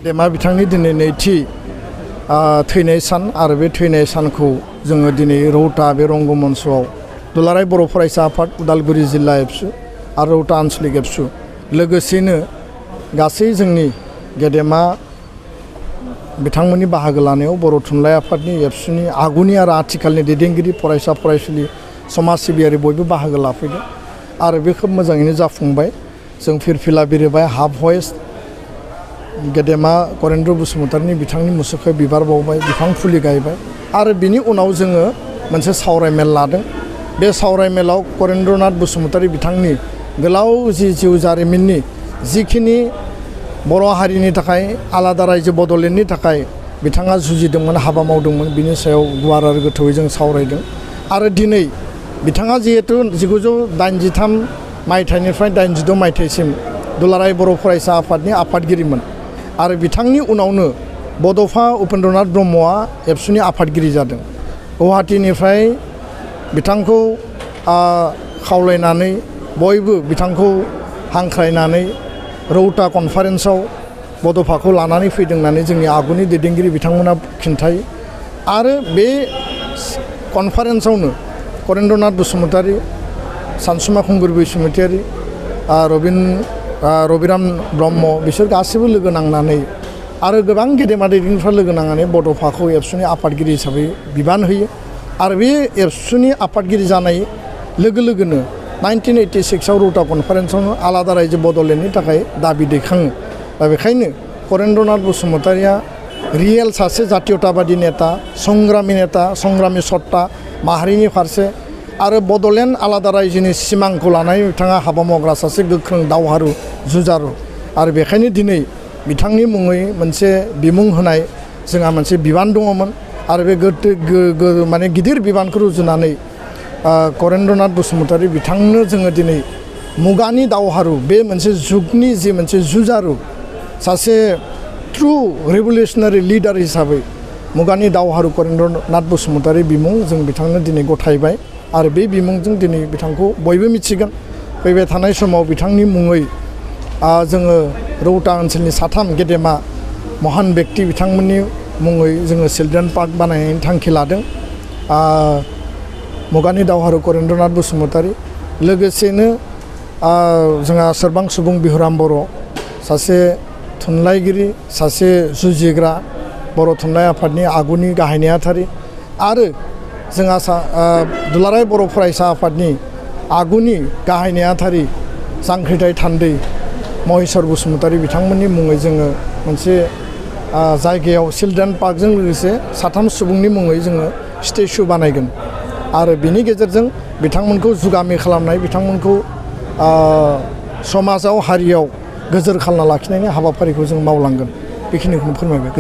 गेदेमा बिथांनि दिनै नैथि थैनाय सान आरो बे थैनाय सानखौ जोङो दिनै रौता बे रंगमन्चआव दुलाराय बर' फरायसा आफाद उदालगुरि जिल्ला एबसु आरो रौता आन्चलिक एबसु लोगोसेनो गासै जोंनि गेदेमा बिथांमोननि बाहागो लानायाव बर' थुनलाइ आफादनि एबसुनि आगुनि आरो आथिखालनि दैदेनगिरि फरायसा फरायसुलि समाज सिबियारि बयबो बाहागो लाफैदों आरो बे खोब मोजाङैनो जाफुंबाय। जों फिरफिला बिरबाय हाफ हयस्ट गेदेमा करेन्द्र बसुमतारिनि बिथांनि मुसुखायाव बिबार बावबाय, बिफां फुलि गायबाय आरो बिनि उनाव जोङो मोनसे सावरायमेल लादों। बे सावरायमेलाव करेन्द्रनाथ बसुमतारि बिथांनि गोलाव जिउ जारिमिननि जिखिनि बर' हारिनि थाखाय आलादा रायजो बड'लेण्डनि थाखाय बिथाङा जुजिदोंमोन, हाबा मावदोंमोन, बिनि सायाव गुवार आरो गोथौयै जों सावरायदों। आरो दिनै बिथाङा जिहेतु 1983 मायथाइनिफ्राय 86 मायथाइसिम दुलाराय बर' फरायसा आफादनि आफादगिरिमोन आरो बिथांनि उनावनो बड'फा उपेन्द्रनाथ ब्रह्मआ एबसुनि आफादगिरि जादों। गुवाहाटीनिफ्राय बिथांखौ खावलायनानै बयबो बिथांखौ हांख्रायनानै रौता कनफारेन्सआव बड'फाखौ लानानै फैदों होननानै जोंनि आगुनि दैदेनगिरि बिथांमोना खिन्थायो। आरो बे कनफारेन्सआवनो करेन्द्रनाथ बसुमतारि, सानसुमा खुंगुर बैसुमतारि, रबिराम ब्रह्म बिसोर गासैबो लोगो नांनानै आरो गोबां गेदेमा दैदेनगिरिफ्रा लोगो नांनानै बड'फाखौ एबसुनि आफादगिरि हिसाबै बिबान होयो। आरो बे एबसुनि आफादगिरि जानाय लोगो लोगोनो 1986आव रौता कनफारेन्सआवनो आलादा रायजो बड'लेण्डनि थाखाय दाबि दैखाङो। दा बेखायनो करेन्द्रनाथ बसुमतारिया रियेल सासे जातीयताबादी नेता, संग्रामि सत्ता माहारिनि फारसे आरो बड'लेण्ड आलादा रायजोनि सिमांखौ लानानै बिथाङा हाबा मावग्रा सासे गोख्रों दावहारु जुजारु। आरो बेखायनो दिनै बिथांनि मुङै मोनसे बिमुं होनाय जोंहा मोनसे बिबान दङमोन आरो बे माने गिदिर बिबानखौ रुजुनानै करेन्द्रनाथ बसुमतारि बिथांनो जोङो दिनै मुगानि दावहारु, बे मोनसे जुगनि जि मोनसे जुजारु सासे ट्रु रिभलिउसनारि लिडार हिसाबै मुगानि दावहारु करेन्द्रनाथ बसुमतारि बिमुं जों बिथांनो दिनै गथायबाय आरो बे बिमुंजों दिनै बिथांखौ बयबो मिथिगोन। फैबाय थानाय समाव बिथांनि मुङै जोङो रौता ओनसोलनि 3 गेदेमा महान बेक्ति बिथांमोननि मुङै जोङो चिलड्रेन पार्क बानायनायनि थांखि लादों। मुगानि दावहारु करेन्द्रनाथ बसुमतारि, लोगोसेनो जोंहा सोरबां सुबुं बिहुराम बर', सासे थुनलाइगिरि, सासे जुजिग्रा बर' थुनलाइ आफादनि आगुनि गाहाय नेहाथारि आरो जोंहा दुलाराय बर' फरायसा आफादनि आगुनि गाहाय नेहाथारि जांख्रिथाय थान्दै महेस्वर बसुमतारि बिथांमोननि मुङै जोङो मोनसे जायगायाव चिलड्रेन पार्कजों लोगोसे 3 सुबुंनि मुङै जोङो स्टेचु बानायगोन आरो बिनि गेजेरजों बिथांमोनखौ जुगामि खालामनाय, बिथांमोनखौ समाजाव हारियाव गोजोर खालामना लाखिनायनि हाबाफारिखौ जों मावलांगोन। बेखिनिखौनो फोरमायबाय।